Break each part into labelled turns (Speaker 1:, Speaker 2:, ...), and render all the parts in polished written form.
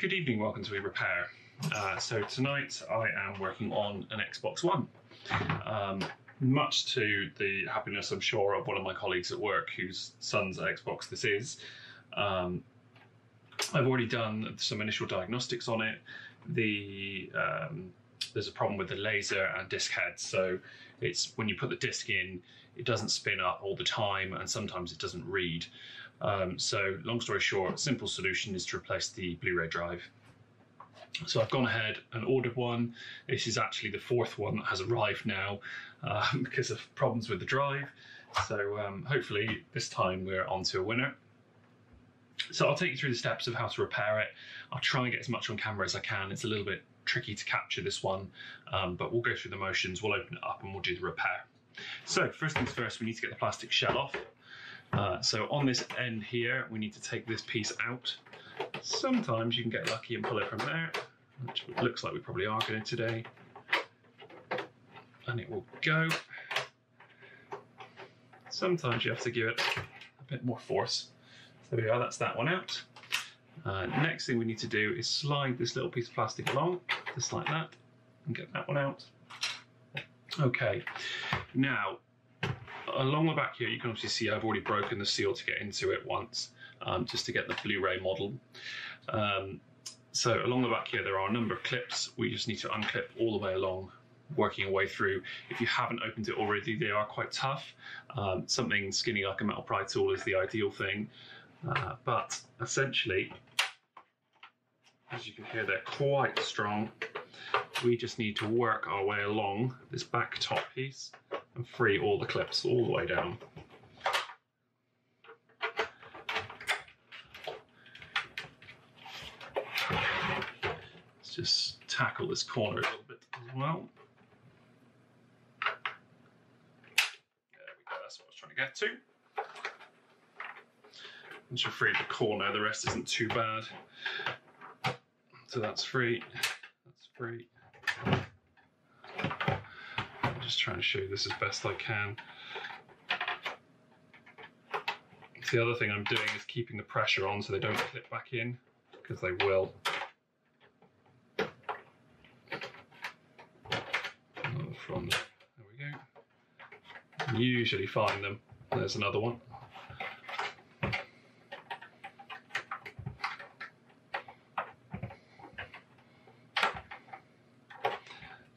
Speaker 1: Good evening, welcome to eRepair. So tonight I am working on an Xbox One. Much to the happiness, I'm sure, of one of my colleagues at work whose son's Xbox this is. I've already done some initial diagnostics on it. There's a problem with the laser and disc heads, so it's when you put the disc in, it doesn't spin up all the time and sometimes it doesn't read. So long story short, simple solution is to replace the Blu-ray drive. So I've gone ahead and ordered one. This is actually the fourth one that has arrived now because of problems with the drive. So hopefully this time we're onto a winner. So I'll take you through the steps of how to repair it. I'll try and get as much on camera as I can. It's a little bit tricky to capture this one, but we'll go through the motions, we'll open it up and we'll do the repair. So first things first, we need to get the plastic shell off. So on this end here, we need to take this piece out. Sometimes you can get lucky and pull it from there, which looks like we probably are going to today. And it will go. Sometimes you have to give it a bit more force. So there we are, that's that one out. Next thing we need to do is slide this little piece of plastic along, just like that, and get that one out. Okay, now, along the back here, you can obviously see I've already broken the seal to get into it once, just to get the Blu-ray model. So along the back here, there are a number of clips. We just need to unclip all the way along, working our way through. If you haven't opened it already, they are quite tough. Something skinny like a metal pry tool is the ideal thing. But essentially, as you can hear, they're quite strong. We just need to work our way along this back top piece and free all the clips all the way down. Let's just tackle this corner a little bit as well. There we go, that's what I was trying to get to. Once you've freed the corner, the rest isn't too bad. So that's free, that's free. I'm just trying to show you this as best I can. So the other thing I'm doing is keeping the pressure on so they don't clip back in, because they will. Another front, there we go. You usually find them. There's another one.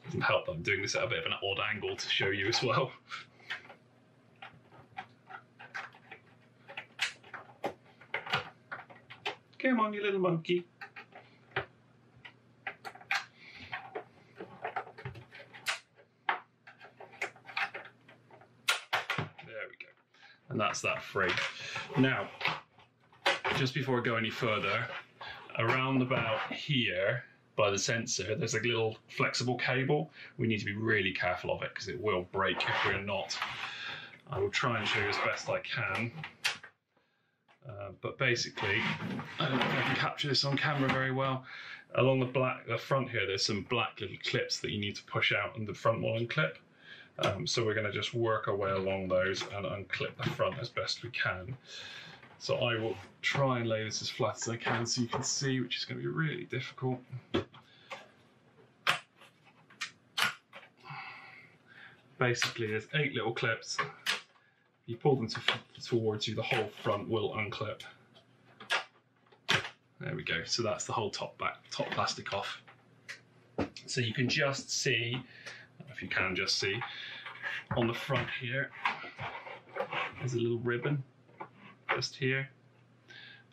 Speaker 1: Doesn't help that I'm doing this at a bit of an odd angle to show you as well. Come on, you little monkey. There we go. And that's that free. Now, just before I go any further, around about here, by the sensor, there's a little flexible cable. We need to be really careful of it because it will break if we're not. I will try and show you as best I can. But basically, I don't know if I can capture this on camera very well. Along the front here, there's some black little clips that you need to push out and the front will unclip. So we're going to just work our way along those and unclip the front as best we can. So I will try and lay this as flat as I can so you can see, which is going to be really difficult. Basically, there's 8 little clips. If you pull them towards you, the whole front will unclip. There we go. So that's the whole top plastic off. So you can just see, if you can just see, on the front here, there's a little ribbon. Just here,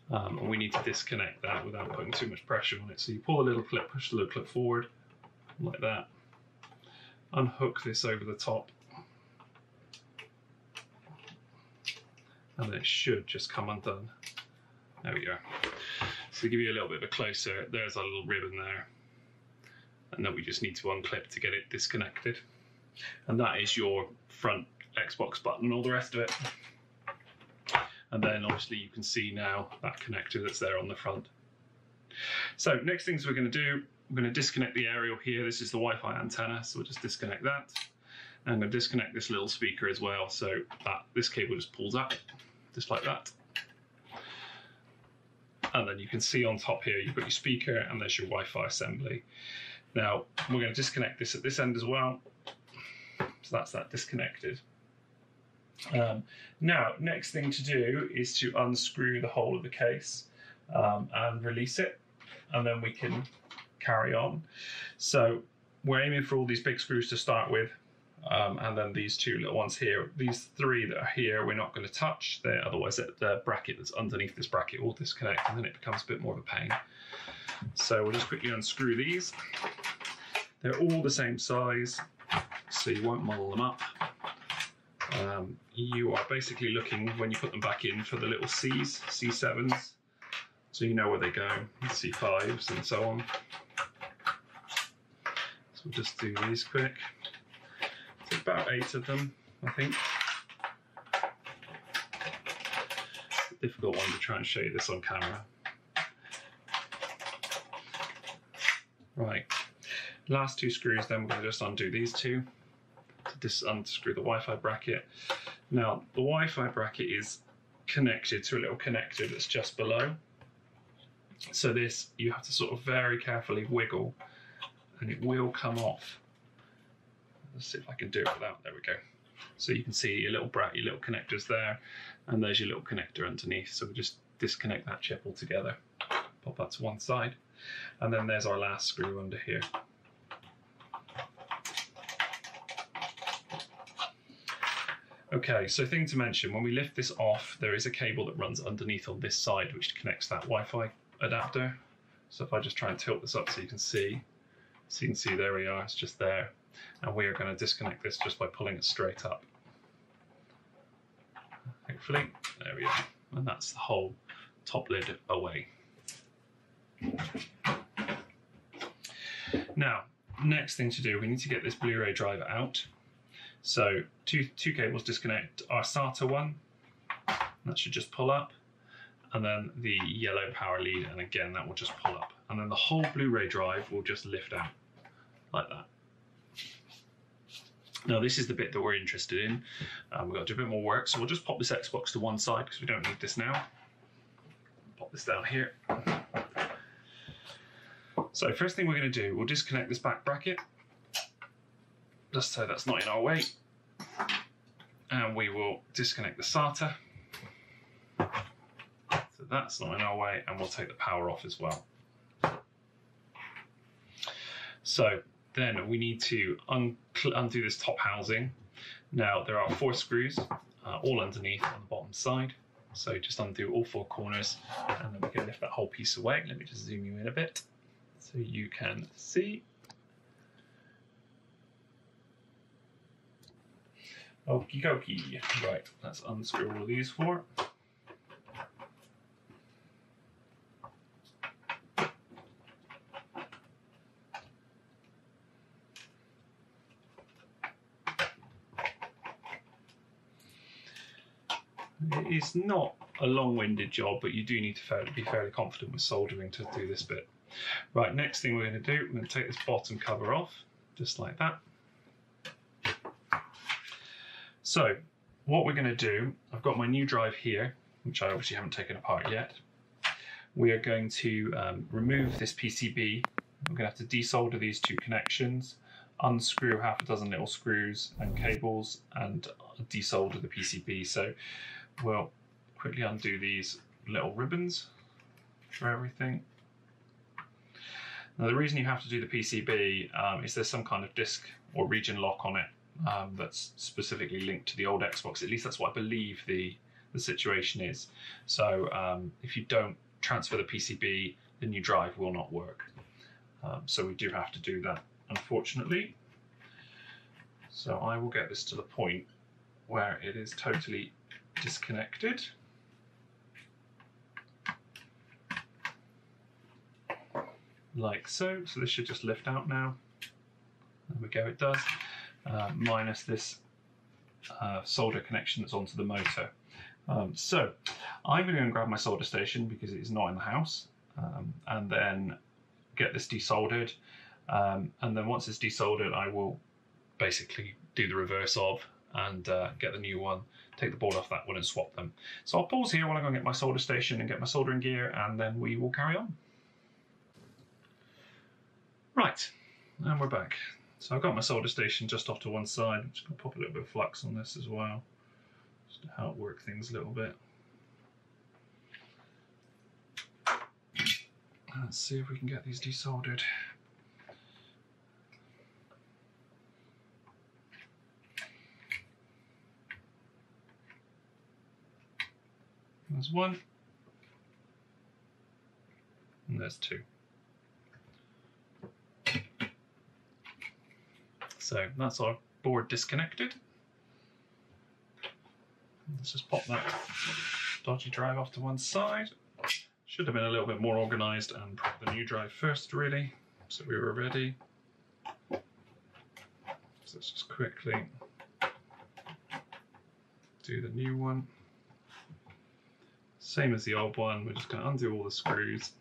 Speaker 1: and we need to disconnect that without putting too much pressure on it. So you pull the little clip, push the little clip forward, like that, unhook this over the top, and then it should just come undone. There we go. So to give you a little bit of a closer, there's our little ribbon there, and then we just need to unclip to get it disconnected. And that is your front Xbox button and all the rest of it. And then obviously you can see now that connector that's there on the front. So next things we're going to do, we're going to disconnect the aerial here. This is the Wi-Fi antenna, so we'll just disconnect that. And I'm going to disconnect this little speaker as well, so that this cable just pulls up, just like that. And then you can see on top here, you've got your speaker and there's your Wi-Fi assembly. Now, we're going to disconnect this at this end as well. So that's that disconnected. Now, next thing to do is to unscrew the whole of the case and release it, and then we can carry on. So we're aiming for all these big screws to start with, and then these two little ones here. These three that are here, we're not going to touch. Otherwise, the bracket that's underneath this bracket will disconnect, and then it becomes a bit more of a pain. So we'll just quickly unscrew these. They're all the same size, so you won't muddle them up. You are basically looking, when you put them back in, for the little C's, C7s, so you know where they go, C5s and so on. So we'll just do these quick. It's about 8 of them, I think. It's a difficult one to try and show you this on camera. Right, last 2 screws, then we're going to just undo these 2 to unscrew the Wi-Fi bracket. Now, the Wi-Fi bracket is connected to a little connector that's just below. So this, you have to sort of very carefully wiggle, and it will come off. Let's see if I can do it without, there we go. So you can see your little connectors there, and there's your little connector underneath. So we just disconnect that chip altogether, pop that to one side, and then there's our last screw under here. Okay, so thing to mention, when we lift this off, there is a cable that runs underneath on this side which connects that Wi-Fi adapter. So if I just try and tilt this up so you can see, there we are, it's just there. And we are going to disconnect this just by pulling it straight up. Hopefully, there we are. And that's the whole top lid away. Now, next thing to do, we need to get this Blu-ray drive out. So two cables disconnect our SATA one, that should just pull up, and then the yellow power lead, and again that will just pull up, and then the whole Blu-ray drive will just lift out like that. Now this is the bit that we're interested in. We've got to do a bit more work, so we'll just pop this Xbox to one side because we don't need this now. Pop this down here. So first thing we're going to do, we'll disconnect this back bracket, just so that's not in our way, and we will disconnect the SATA, so that's not in our way, and we'll take the power off as well. So then we need to undo this top housing. Now there are 4 screws, all underneath on the bottom side, so just undo all 4 corners, and then we can lift that whole piece away. Let me just zoom you in a bit so you can see. Okie dokie. Right, let's unscrew all of these 4. It is not a long-winded job, but you do need to be fairly confident with soldering to do this bit. Right, next thing we're going to do, we're going to take this bottom cover off, just like that. So what we're going to do, I've got my new drive here, which I obviously haven't taken apart yet. We are going to remove this PCB. We're going to have to desolder these 2 connections, unscrew half a dozen little screws and cables, and desolder the PCB. So we'll quickly undo these little ribbons for everything. Now the reason you have to do the PCB is there's some kind of disk or region lock on it. That's specifically linked to the old Xbox. At least that's what I believe the situation is. So if you don't transfer the PCB, the new drive will not work. So we do have to do that, unfortunately. So I will get this to the point where it is totally disconnected. Like so. So this should just lift out now. There we go, it does. Minus this solder connection that's onto the motor. So I'm going to go and grab my solder station because it is not in the house, and then get this desoldered, and then once it's desoldered I will basically do the reverse of and get the new one, take the board off that one and swap them. So I'll pause here while I go and get my solder station and get my soldering gear, and then we will carry on. Right, and we're back. So I've got my solder station just off to one side. I'm just going to pop a little bit of flux on this as well, just to help work things a little bit. Let's see if we can get these desoldered. There's one, and there's two. So that's our board disconnected. Let's just pop that dodgy drive off to one side. Should have been a little bit more organised and put the new drive first, really, so we were ready. So let's just quickly do the new one. Same as the old one, we're just going to undo all the screws.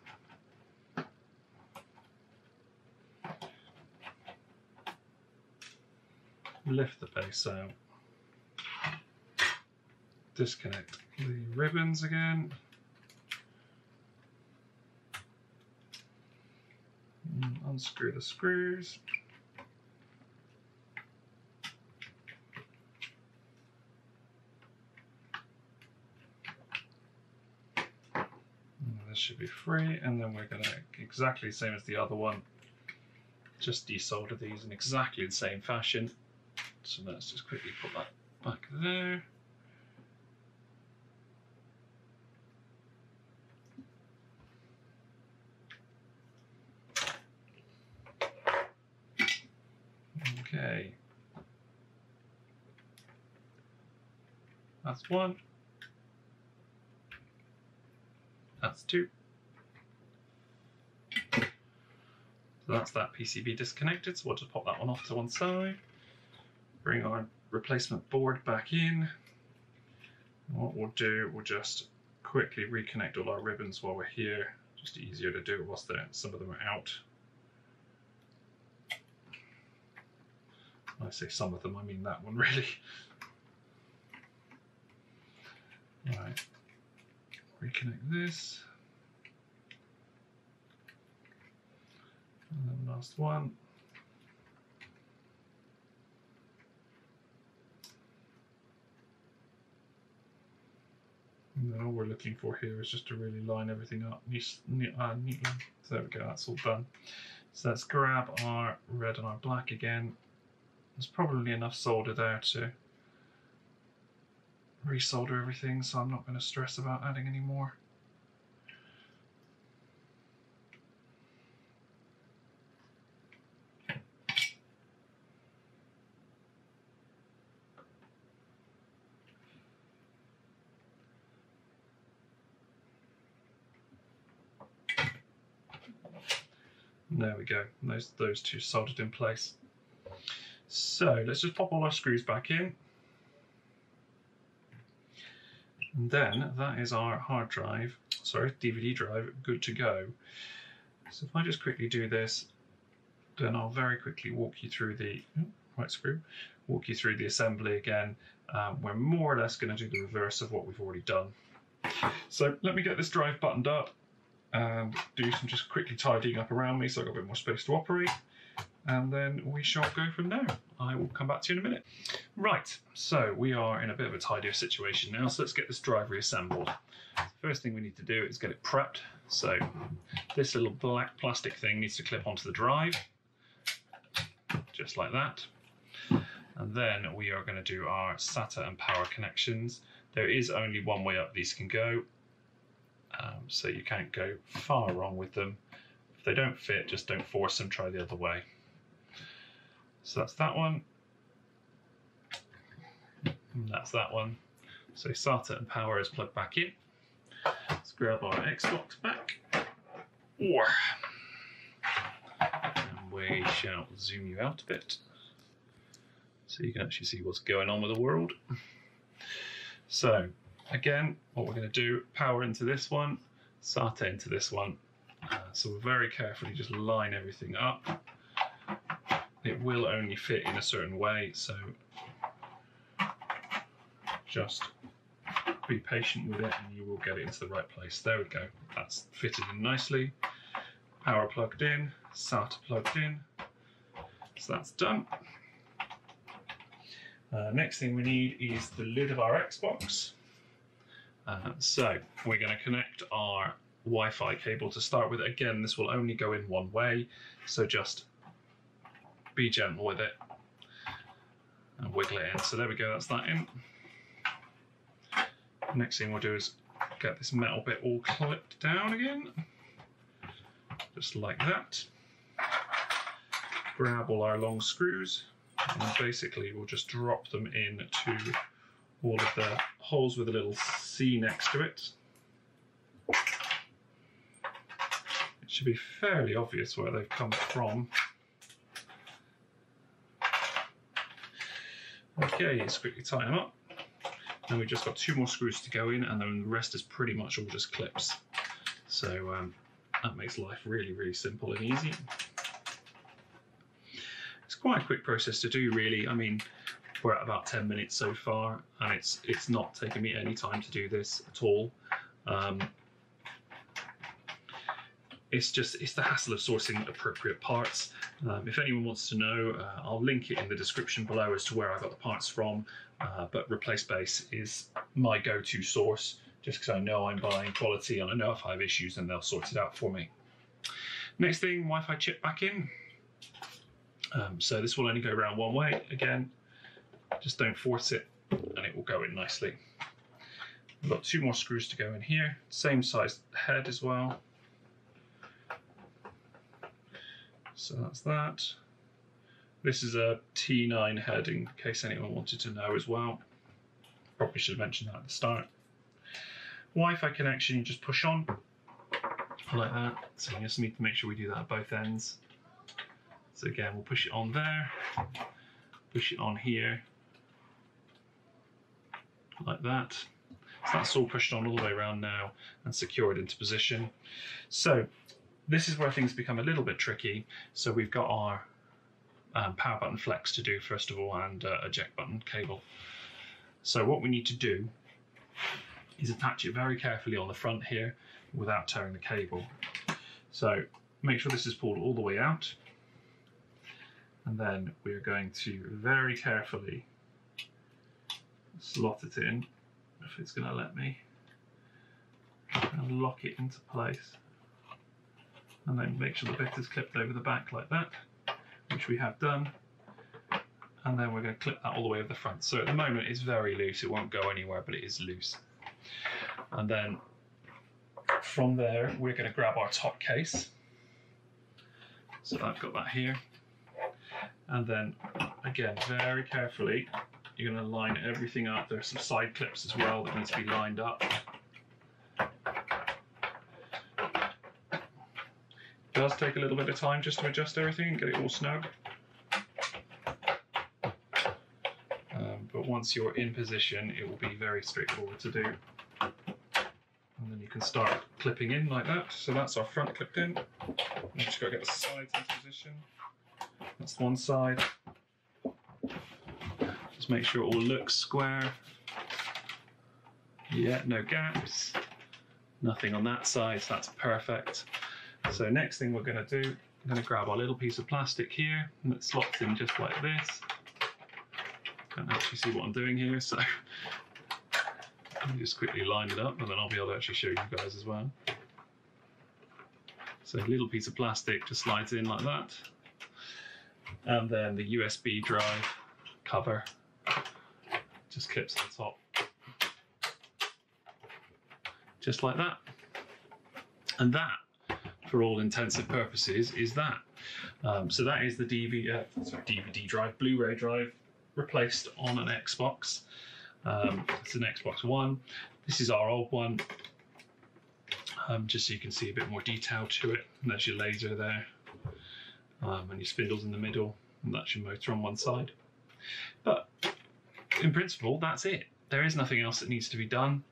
Speaker 1: Lift the base out. Disconnect the ribbons again. Unscrew the screws. This should be free, and then we're going to, exactly the same as the other one, just desolder these in exactly the same fashion. So let's just quickly put that back there. Okay. That's one. That's two. So that's that PCB disconnected, so we'll just pop that one off to one side. Bring our replacement board back in. And what we'll do, we'll just quickly reconnect all our ribbons while we're here. Just easier to do it whilst some of them are out. When I say some of them, I mean that one really. Right. Reconnect this. And then last one. And then all we're looking for here is just to really line everything up neatly. So there we go, that's all done. So let's grab our red and our black again. There's probably enough solder there to resolder everything, so I'm not going to stress about adding any more. There we go, those two soldered in place. So let's just pop all our screws back in. And then that is our hard drive, sorry, DVD drive, good to go. So if I just quickly do this, then I'll very quickly walk you through the walk you through the assembly again. We're more or less going to do the reverse of what we've already done. So let me get this drive buttoned up and do some just quickly tidying up around me so I've got a bit more space to operate. And then we shall go from there. I will come back to you in a minute. Right, so we are in a bit of a tidier situation now, so let's get this drive reassembled. First thing we need to do is get it prepped. So this little black plastic thing needs to clip onto the drive, just like that. And then we are going to do our SATA and power connections. There is only one way up these can go, so you can't go far wrong with them. If they don't fit, just don't force them, try the other way. So that's that one, and that's that one. So SATA and power is plugged back in. Let's grab our Xbox back. And we shall zoom you out a bit so you can actually see what's going on with the world. So again, what we're going to do, power into this one, SATA into this one. So we'll very carefully just line everything up. It will only fit in a certain way, so just be patient with it and you will get it into the right place. There we go, that's fitted in nicely. Power plugged in, SATA plugged in, so that's done. Next thing we need is the lid of our Xbox. So we're going to connect our Wi-Fi cable to start with. Again, this will only go in one way, so just be gentle with it and wiggle it in. So there we go, that's that in. Next thing we'll do is get this metal bit all clipped down again, just like that. Grab all our long screws and basically we'll just drop them into all of the holes with a little C next to it. It should be fairly obvious where they've come from. Okay, let's quickly tighten them up. And we've just got 2 more screws to go in, and then the rest is pretty much all just clips. So that makes life really, really simple and easy. It's quite a quick process to do, really. I mean, we're at about 10 minutes so far, and it's not taken me any time to do this at all. It's the hassle of sourcing appropriate parts. If anyone wants to know, I'll link it in the description below as to where I got the parts from. But Replace Base is my go-to source, just because I know I'm buying quality and I know if I have issues then they'll sort it out for me. Next thing, Wi-Fi chip back in. So this will only go around one way. Again, just don't force it and it will go in nicely. We've got 2 more screws to go in here, same size head as well. So that's that. This is a T9 head in case anyone wanted to know as well. Probably should have mentioned that at the start. Wi-Fi connection, you just push on like that. So you just need to make sure we do that at both ends. So again, we'll push it on there, push it on here, like that. So that's all pushed on all the way around now and secured into position. So this is where things become a little bit tricky. So we've got our power button flex to do first of all, and eject button cable. So what we need to do is attach it very carefully on the front here without tearing the cable. So make sure this is pulled all the way out, and then we're going to very carefully slot it in, if it's going to let me, and lock it into place, and then make sure the bit is clipped over the back like that, which we have done, and then we're going to clip that all the way over the front. So at the moment it's very loose, it won't go anywhere, but it is loose. And then from there we're going to grab our top case. So I've got that here, and then again very carefully you're going to line everything up. There's some side clips as well that need to be lined up. It does take a little bit of time just to adjust everything and get it all snug. But once you're in position, it will be very straightforward to do. And then you can start clipping in like that. So that's our front clipped in. We've just got to get the sides into position. That's one side. Just make sure it all looks square. Yeah, no gaps. Nothing on that side, so that's perfect. So next thing we're going to do, I'm going to grab our little piece of plastic here, and it slots in just like this. Can't actually see what I'm doing here, so let me just quickly line it up, and then I'll be able to actually show you guys as well. So a little piece of plastic just slides in like that, and then the USB drive cover just clips on top, just like that. And that, for all intents and purposes, is that. So that is the DVD drive, Blu-ray drive, replaced on an Xbox. It's an Xbox One. This is our old one, just so you can see a bit more detail to it. And there's your laser there, and your spindles in the middle, and that's your motor on one side. But in principle, that's it. There is nothing else that needs to be done.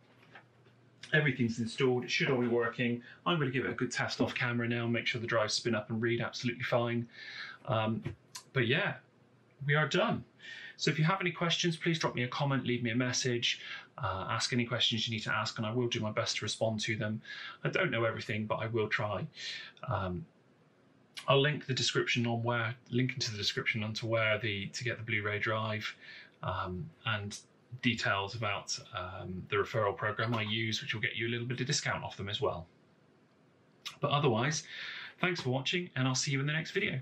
Speaker 1: Everything's installed, it should all be working. I'm going to give it a good test off camera now, make sure the drives spin up and read absolutely fine. But yeah, we are done. So if you have any questions, please drop me a comment, leave me a message, ask any questions you need to ask, and I will do my best to respond to them. I don't know everything, but I will try. I'll link into the description onto where to get the Blu-ray drive, and details about the referral program I use, which will get you a little bit of discount off them as well. But otherwise, thanks for watching, and I'll see you in the next video.